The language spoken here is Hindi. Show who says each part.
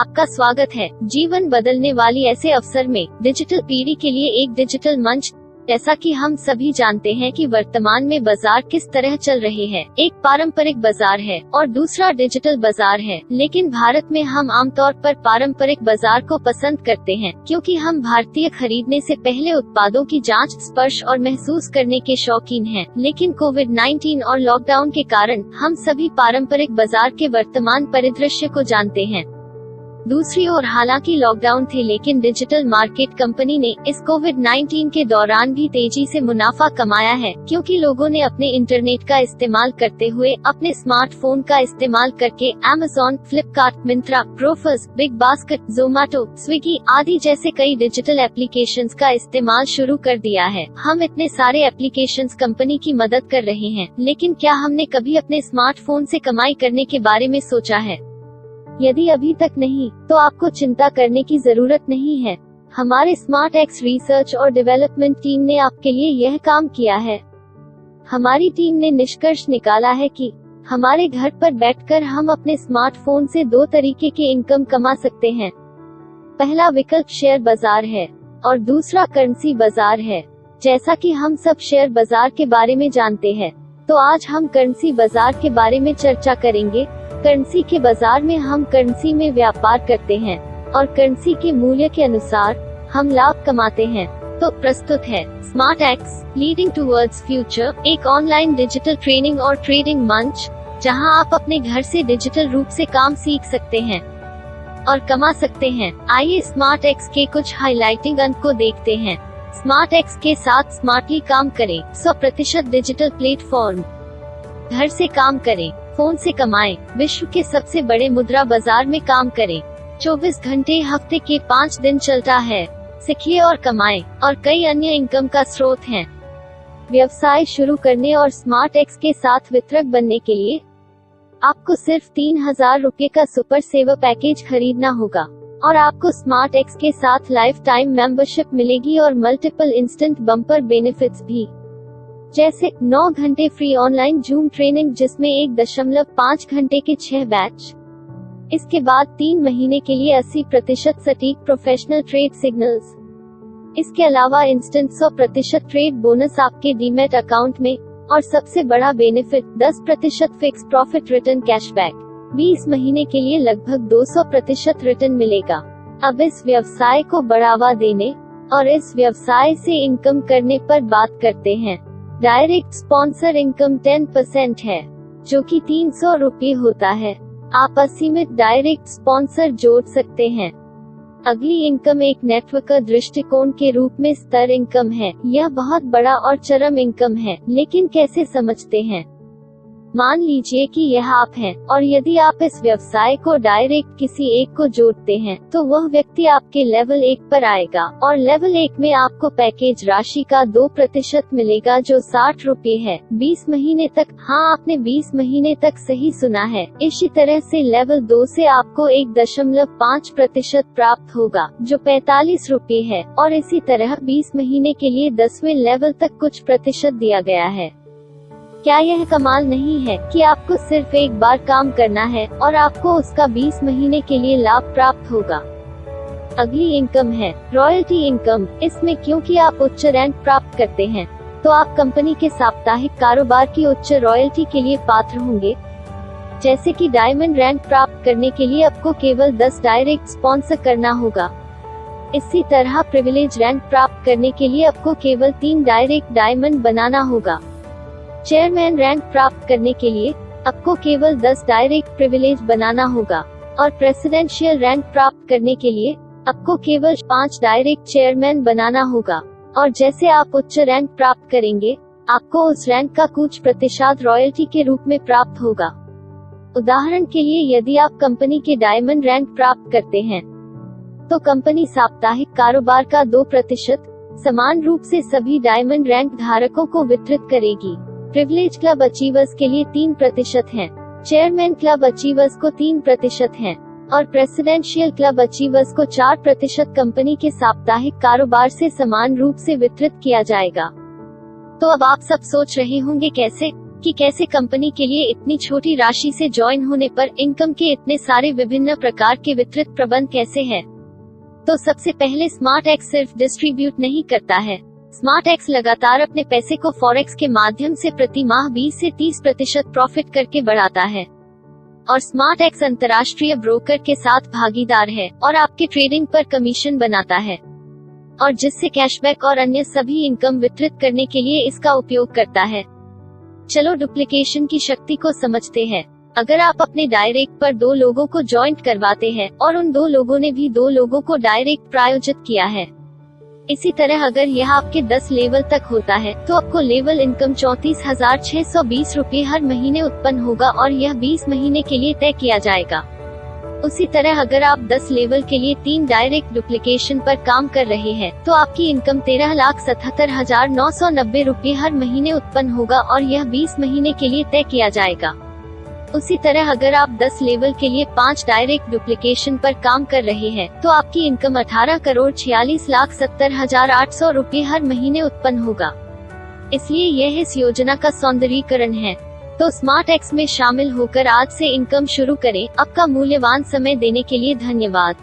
Speaker 1: आपका स्वागत है जीवन बदलने वाली ऐसे अवसर में डिजिटल पीढ़ी के लिए एक डिजिटल मंच। जैसा कि हम सभी जानते हैं कि वर्तमान में बाजार किस तरह चल रहे हैं। एक पारंपरिक बाजार है और दूसरा डिजिटल बाजार है, लेकिन भारत में हम आमतौर पर पारंपरिक बाजार को पसंद करते हैं क्योंकि हम भारतीय खरीदने से पहले उत्पादों की जांच, स्पर्श और महसूस करने के शौकीन हैं। लेकिन कोविड-19 और लॉकडाउन के कारण हम सभी पारंपरिक बाजार के वर्तमान परिदृश्य को जानते हैं। दूसरी ओर हालांकि लॉकडाउन थे, लेकिन डिजिटल मार्केट कंपनी ने इस कोविड-19 के दौरान भी तेजी से मुनाफा कमाया है, क्योंकि लोगों ने अपने इंटरनेट का इस्तेमाल करते हुए अपने स्मार्टफोन का इस्तेमाल करके Amazon, Flipkart, Myntra, Grofers, big basket, Zomato, Swiggy आदि जैसे कई डिजिटल एप्लीकेशंस का इस्तेमाल शुरू कर दिया है। हम इतने सारे एप्लीकेशंस कंपनी की मदद कर रहे हैं, लेकिन क्या हमने कभी अपने स्मार्टफोन से कमाई करने के बारे में सोचा है? यदि अभी तक नहीं, तो आपको चिंता करने की जरूरत नहीं है। हमारे स्मार्ट एक्स रिसर्च और डेवलपमेंट टीम ने आपके लिए यह काम किया है। हमारी टीम ने निष्कर्ष निकाला है कि हमारे घर पर बैठकर हम अपने स्मार्टफोन से दो तरीके की इनकम कमा सकते हैं। पहला विकल्प शेयर बाजार है और दूसरा करेंसी बाजार है। जैसा कि हम सब शेयर बाजार के बारे में जानते हैं, तो आज हम करेंसी बाजार के बारे में चर्चा करेंगे। करेंसी के बाजार में हम करेंसी में व्यापार करते हैं और करेंसी के मूल्य के अनुसार हम लाभ कमाते हैं। तो प्रस्तुत है smart x leading towards future, एक ऑनलाइन डिजिटल ट्रेनिंग और ट्रेडिंग मंच, जहां आप अपने घर से डिजिटल रूप से काम सीख सकते हैं और कमा सकते हैं। आइए स्मार्ट एक्स के कुछ हाइलाइटिंग अंक को देखते हैं। स्मार्ट एक्स के साथ स्मार्टली काम करें। 100% डिजिटल प्लेटफॉर्म। घर से काम करें, फोन से कमाएं। विश्व के सबसे बड़े मुद्रा बाजार में काम करें। 24 घंटे हफ्ते के 5 दिन चलता है। सीखिए और कमाएं। और कई अन्य इनकम का स्रोत हैं। व्यवसाय शुरू करने और स्मार्ट एक्स के साथ वितरक बनने के लिए आपको सिर्फ 3000 रुपए का सुपर सेवर पैकेज खरीदना होगा और आपको स्मार्ट एक्स के साथ लाइफ टाइम मेंबरशिप मिलेगी और मल्टीपल इंस्टेंट बम्पर बेनिफिट्स भी, जैसे 9 घंटे फ्री ऑनलाइन जूम ट्रेनिंग जिसमें 1.5 घंटे के 6 बैच। इसके बाद 3 महीने के लिए 80% सटीक प्रोफेशनल ट्रेड सिग्नल्स। इसके अलावा इंस्टेंट 100% ट्रेड बोनस आपके डीमैट अकाउंट में, और सबसे बड़ा benefit 10% fix profit return cashback. 20 महीने के लिए लगभग 200% रिटर्न मिलेगा। अब इस व्यवसाय को बढ़ावा देने और इस व्यवसाय से इनकम करने पर बात करते हैं। डायरेक्ट स्पॉन्सर इनकम 10% है, जो कि 300 रुपए होता है। आप असीमित डायरेक्ट स्पॉन्सर जोड़ सकते हैं। अगली इनकम एक नेटवर्क दृष्टिकोण के रूप में स्तर इनकम है। यह बहुत बड़ा और चरम इनकम है, लेकिन कैसे समझते हैं? मान लीजिए कि यह आप हैं, और यदि आप इस व्यवसाय को डायरेक्ट किसी एक को जोड़ते हैं, तो वह व्यक्ति आपके लेवल 1 पर आएगा और लेवल 1 में आपको पैकेज राशि का 2% मिलेगा, जो 60 रुपए है। 20 महीने तक। हाँ, आपने 20 महीने तक सही सुना है। इसी तरह से लेवल 2 से आपको 1.5% प्राप्त होगा, जो 45 रुपए है, और इसी तरह 20 महीने के लिए 10वें लेवल तक कुछ प्रतिशत दिया गया है। क्या यह कमाल नहीं है कि आपको सिर्फ एक बार काम करना है और आपको उसका 20 महीने के लिए लाभ प्राप्त होगा? अगली इनकम है रॉयल्टी इनकम। इसमें क्योंकि आप उच्च रैंक प्राप्त करते हैं, तो आप कंपनी के साप्ताहिक कारोबार की उच्च रॉयल्टी के लिए पात्र होंगे। जैसे कि डायमंड रैंक प्राप्त करने के लिए आपको केवल 10 डायरेक्ट स्पॉन्सर करना होगा। इसी तरह प्रिविलेज रैंक प्राप्त करने के लिए आपको केवल 3 डायरेक्ट डायमंड बनाना होगा। चेयरमैन रैंक प्राप्त करने के लिए आपको केवल 10 डायरेक्ट प्रिविलेज बनाना होगा, और प्रेसिडेंशियल रैंक प्राप्त करने के लिए आपको केवल 5 डायरेक्ट चेयरमैन बनाना होगा। और जैसे आप उच्च रैंक प्राप्त करेंगे, आपको उस रैंक का कुछ प्रतिशत रॉयल्टी के रूप में प्राप्त होगा। उदाहरण के लिए, यदि आप कंपनी के डायमंड रैंक प्राप्त करते हैं, तो कंपनी साप्ताहिक कारोबार का 2% समान रूप से सभी डायमंड रैंक धारकों को वितरित करेगी। प्रिविलेज क्लब अचीवर्स के लिए 3% हैं, चेयरमैन क्लब अचीवर्स को 3% हैं, और प्रेसिडेंशियल क्लब अचीवर्स को 4% कंपनी के साप्ताहिक कारोबार से समान रूप से वितरित किया जाएगा। तो अब आप सब सोच रहे होंगे कैसे? कि कैसे कंपनी के लिए इतनी छोटी राशि से ज्वाइन होने पर इनकम के इतने सारे विभिन्न प्रकार के वितरित प्रबंध कैसे हैं। तो सबसे पहले स्मार्ट एक्स सिर्फ डिस्ट्रीब्यूट नहीं करता है। स्मार्ट एक्स लगातार अपने पैसे को फॉरेक्स के माध्यम से प्रति माह 20 से 30% प्रॉफिट करके बढ़ाता है। और स्मार्ट एक्स अंतर्राष्ट्रीय ब्रोकर के साथ भागीदार है और आपके ट्रेडिंग पर कमीशन बनाता है, और जिससे कैशबैक और अन्य सभी इनकम वितरित करने के लिए इसका उपयोग करता है। चलो डुप्लीकेशन की शक्ति को समझते हैं। अगर आप अपने डायरेक्ट पर 2 लोगों को जॉइंट करवाते हैं और उन 2 लोगों ने भी 2 लोगों को डायरेक्ट प्रायोजित किया है, इसी तरह अगर यह आपके 10 लेवल तक होता है तो आपको लेवल इनकम 34,620 रूपए हर महीने उत्पन्न होगा और यह 20 महीने के लिए तय किया जाएगा। उसी तरह अगर आप 10 लेवल के लिए 3 डायरेक्ट डुप्लीकेशन पर काम कर रहे हैं तो आपकी इनकम 13,77,990 रूपए हर महीने उत्पन्न होगा और यह 20 महीने के लिए तय किया जाएगा। उसी तरह अगर आप 10 लेवल के लिए 5 डायरेक्ट डुप्लीकेशन पर काम कर रहे हैं तो आपकी इनकम 18,46,70,800 रूपए हर महीने उत्पन्न होगा। इसलिए यह इस योजना का सौंदर्यीकरण है। तो स्मार्ट एक्स में शामिल होकर आज से इनकम शुरू करें। आपका मूल्यवान समय देने के लिए धन्यवाद।